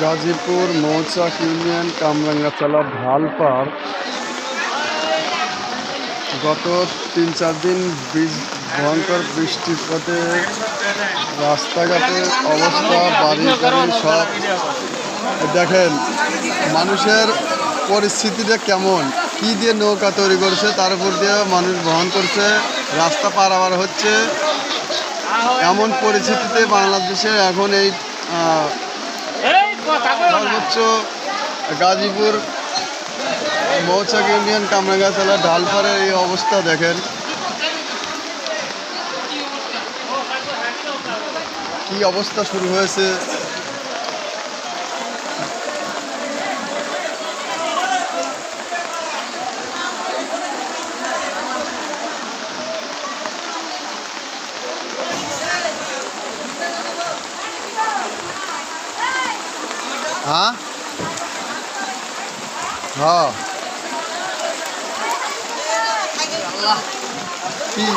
গাজীপুর মৌচাক ইউনিয়ন কামরাঙ্গাতলা ঢালপার গত ৩-৪ দিন ভয়ঙ্কর বৃষ্টিপাতে রাস্তাঘাটের অবস্থা, বাড়ি সব দেখেন। মানুষের পরিস্থিতিটা কেমন, কি দিয়ে নৌকা তৈরি করছে, তার উপর দিয়ে মানুষ বহন করছে, রাস্তা পারাপার হচ্ছে। এমন পরিস্থিতিতে বাংলাদেশে এখন এই সর্বোচ্চ গাজীপুর মৌচাক ইউনিয়ন কামরাঙ্গাতলা ঢালপাড়ের এই অবস্থা দেখেন। কি অবস্থা শুরু হয়েছে। হ্যাঁ হ্যাঁ কি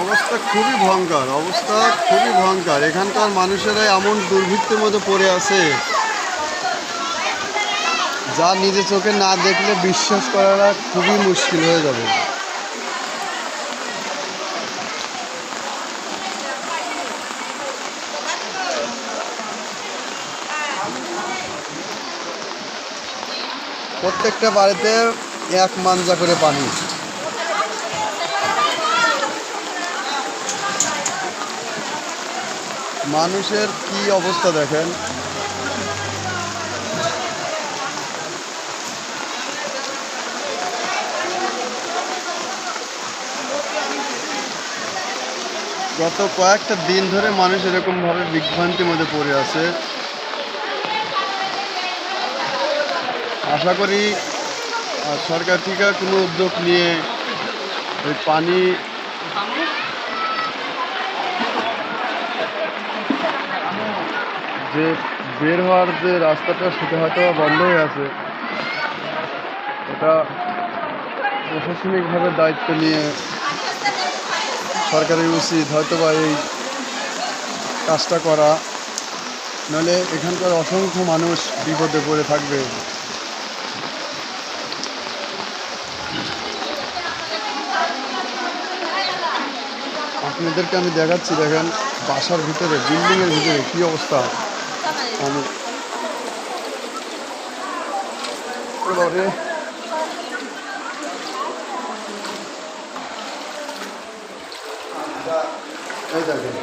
অবস্থা খুবই ভয়ঙ্কর, অবস্থা খুবই ভয়ঙ্কর। এখানকার মানুষেরা এমন দুর্ভিক্ষের মধ্যে পড়ে আছে যা নিজে চোখে না দেখলে বিশ্বাস করাটা খুবই মুশকিল হয়ে যাবে। প্রত্যেকটা বাড়িতে 1 মাঞ্জা করে পানি। মানুষের কি অবস্থা দেখেন। গত কয়েকটা দিন ধরে মানুষ এরকমভাবে বিভ্রান্তির মধ্যে পড়ে আছে। আশা করি সরকার থেকে কোনো উদ্যোগ নিয়ে ওই পানি যে বের হওয়ার যে রাস্তাটা সেটা হয়তো বন্ধ হয়ে আছে, এটা প্রশাসনিকভাবে দায়িত্ব নিয়ে সরকারের উচিত হয়তোবা এই কাজটা করা, নাহলে এখানকার অসংখ্য মানুষ বিপদে পড়ে থাকবে। আপনাদেরকে আমি দেখাচ্ছি, দেখেন বাসার ভিতরে, বিল্ডিংয়ের ভিতরে কি অবস্থা। আমি এই দেখেন